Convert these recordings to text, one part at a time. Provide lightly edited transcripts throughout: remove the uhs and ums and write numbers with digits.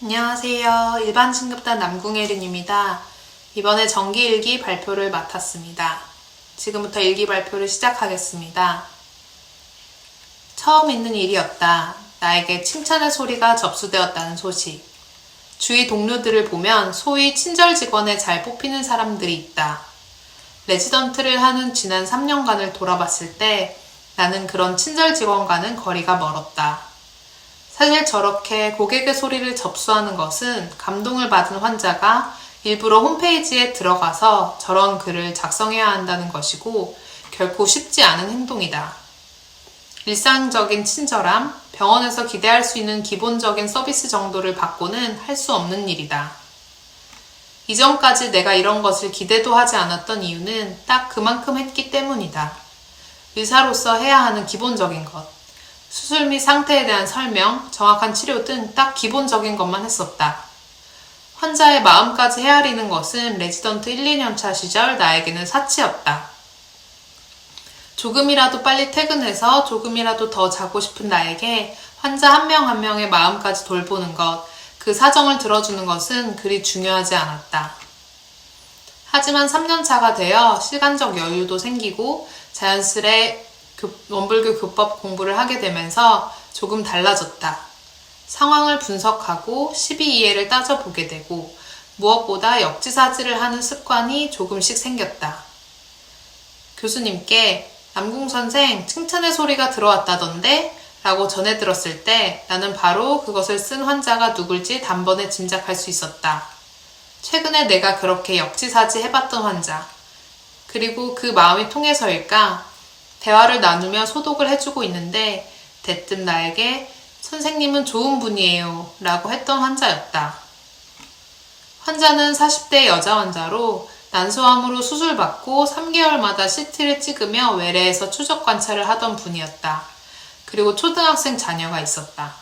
안녕하세요. 일반 진급단 남궁혜린입니다. 이번에 정기 일기 발표를 맡았습니다. 지금부터 일기 발표를 시작하겠습니다. 처음 있는 일이었다. 나에게 칭찬의 소리가 접수되었다는 소식. 주위 동료들을 보면 소위 친절 직원에 잘 뽑히는 사람들이 있다. 레지던트를 하는 지난 3년간을 돌아봤을 때 나는 그런 친절 직원과는 거리가 멀었다. 사실 저렇게 고객의 소리를 접수하는 것은 감동을 받은 환자가 일부러 홈페이지에 들어가서 저런 글을 작성해야 한다는 것이고 결코 쉽지 않은 행동이다. 일상적인 친절함, 병원에서 기대할 수 있는 기본적인 서비스 정도를 받고는 할 수 없는 일이다. 이전까지 내가 이런 것을 기대도 하지 않았던 이유는 딱 그만큼 했기 때문이다. 의사로서 해야 하는 기본적인 것. 수술 및 상태에 대한 설명, 정확한 치료 등 딱 기본적인 것만 했었다. 환자의 마음까지 헤아리는 것은 레지던트 1, 2년차 시절 나에게는 사치였다. 조금이라도 빨리 퇴근해서 조금이라도 더 자고 싶은 나에게 환자 한 명 한 명의 마음까지 돌보는 것, 그 사정을 들어주는 것은 그리 중요하지 않았다. 하지만 3년차가 되어 시간적 여유도 생기고 자연스레 원불교 교법 공부를 하게 되면서 조금 달라졌다. 상황을 분석하고 12이해를 따져보게 되고 무엇보다 역지사지를 하는 습관이 조금씩 생겼다. 교수님께 남궁선생 칭찬의 소리가 들어왔다던데? 라고 전해 들었을 때 나는 바로 그것을 쓴 환자가 누굴지 단번에 짐작할 수 있었다. 최근에 내가 그렇게 역지사지 해봤던 환자. 그리고 그 마음이 통해서일까? 대화를 나누며 소독을 해주고 있는데 대뜸 나에게 선생님은 좋은 분이에요 라고 했던 환자였다. 환자는 40대 여자 환자로 난소암으로 수술받고 3개월마다 CT를 찍으며 외래에서 추적 관찰을 하던 분이었다. 그리고 초등학생 자녀가 있었다.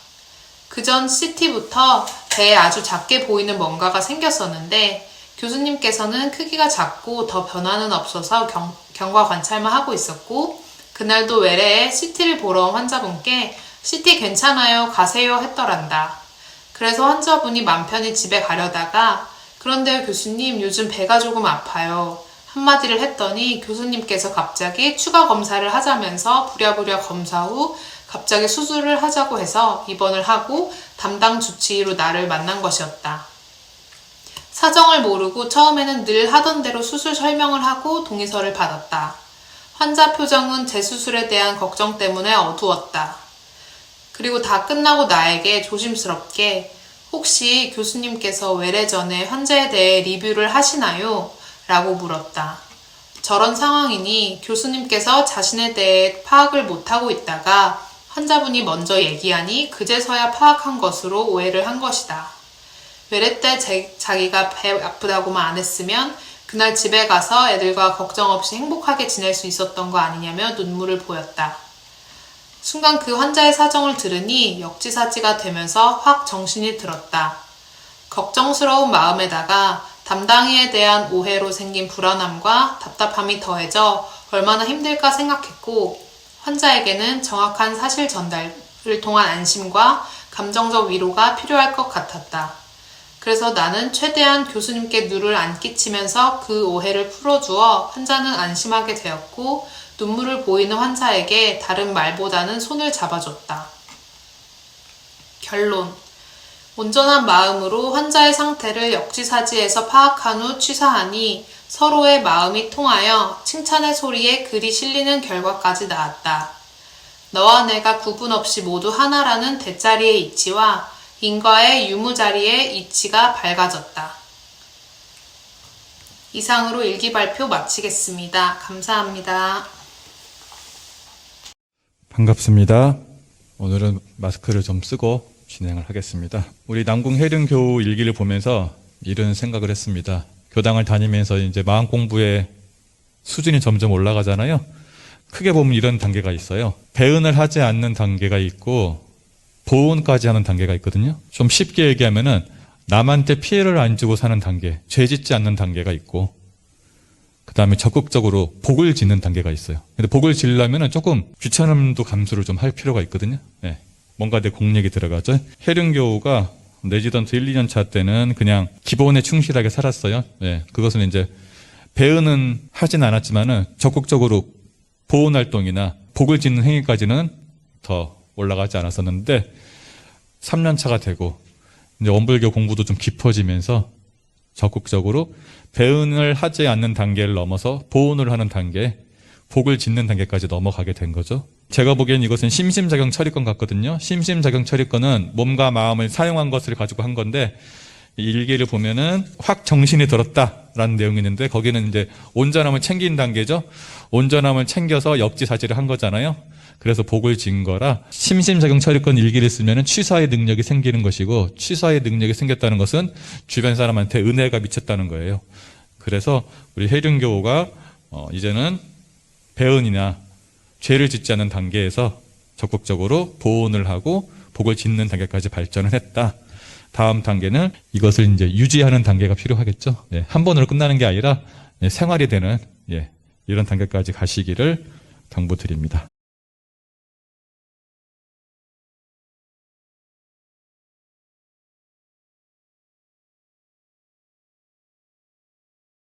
그전 CT부터 배에 아주 작게 보이는 뭔가가 생겼었는데 교수님께서는 크기가 작고 더 변화는 없어서 경과 관찰만 하고 있었고 그날도 외래에 CT를 보러 온 환자분께 CT 괜찮아요 가세요 했더란다. 그래서 환자분이 맘 편히 집에 가려다가 그런데요 교수님 요즘 배가 조금 아파요 한마디를 했더니 교수님께서 갑자기 추가 검사를 하자면서 부랴부랴 검사 후 갑자기 수술을 하자고 해서 입원을 하고 담당 주치의로 나를 만난 것이었다. 사정을 모르고 처음에는 늘 하던 대로 수술 설명을 하고 동의서를 받았다. 환자 표정은 재수술에 대한 걱정 때문에 어두웠다. 그리고 다 끝나고 나에게 조심스럽게 혹시 교수님께서 외래 전에 환자에 대해 리뷰를 하시나요? 라고 물었다. 저런 상황이니 교수님께서 자신에 대해 파악을 못하고 있다가 환자분이 먼저 얘기하니 그제서야 파악한 것으로 오해를 한 것이다. 외래 때 자기가 배 아프다고만 안 했으면 그날 집에 가서 애들과 걱정 없이 행복하게 지낼 수 있었던 거 아니냐며 눈물을 보였다. 순간 그 환자의 사정을 들으니 역지사지가 되면서 확 정신이 들었다. 걱정스러운 마음에다가 담당이에 대한 오해로 생긴 불안함과 답답함이 더해져 얼마나 힘들까 생각했고 환자에게는 정확한 사실 전달을 통한 안심과 감정적 위로가 필요할 것 같았다. 그래서 나는 최대한 교수님께 누를 안 끼치면서 그 오해를 풀어주어 환자는 안심하게 되었고 눈물을 보이는 환자에게 다른 말보다는 손을 잡아줬다. 결론. 온전한 마음으로 환자의 상태를 역지사지해서 파악한 후 취사하니 서로의 마음이 통하여 칭찬의 소리에 글이 실리는 결과까지 나왔다. 너와 내가 구분 없이 모두 하나라는 대자리의 이치와 인과의 유무자리의 이치가 밝아졌다. 이상으로 일기 발표 마치겠습니다. 감사합니다. 반갑습니다. 오늘은 마스크를 좀 쓰고 진행을 하겠습니다. 우리 남궁혜린 교우 일기를 보면서 이런 생각을 했습니다. 교당을 다니면서 이제 마음 공부의 수준이 점점 올라가잖아요. 크게 보면 이런 단계가 있어요. 배은을 하지 않는 단계가 있고 보온까지 하는 단계가 있거든요. 좀 쉽게 얘기하면은 남한테 피해를 안 주고 사는 단계, 죄 짓지 않는 단계가 있고 그 다음에 적극적으로 복을 짓는 단계가 있어요. 근데 복을 지으려면 조금 귀찮음도 감수를 좀 할 필요가 있거든요. 네. 뭔가 내 공력이 들어가죠. 혜륜교우가 레지던트 1, 2년 차 때는 그냥 기본에 충실하게 살았어요. 예, 그것은 이제 배은은 하진 않았지만은 적극적으로 보훈 활동이나 복을 짓는 행위까지는 더 올라가지 않았었는데 3년 차가 되고 이제 원불교 공부도 좀 깊어지면서 적극적으로 배은을 하지 않는 단계를 넘어서 보훈을 하는 단계, 복을 짓는 단계까지 넘어가게 된 거죠. 제가 보기엔 이것은 심심작용 처리권 같거든요. 심심작용 처리권은 몸과 마음을 사용한 것을 가지고 한 건데 이 일기를 보면은 확 정신이 들었다라는 내용이 있는데 거기는 이제 온전함을 챙긴 단계죠. 온전함을 챙겨서 역지사지를 한 거잖아요. 그래서 복을 진 거라 심심작용 처리권 일기를 쓰면은 취사의 능력이 생기는 것이고 취사의 능력이 생겼다는 것은 주변 사람한테 은혜가 미쳤다는 거예요. 그래서 우리 해륜교가 이제는 배은이나 죄를 짓지 않는 단계에서 적극적으로 보훈을 하고 복을 짓는 단계까지 발전을 했다. 다음 단계는 이것을 이제 유지하는 단계가 필요하겠죠. 예, 한 번으로 끝나는 게 아니라 생활이 되는 이런 단계까지 가시기를 당부드립니다.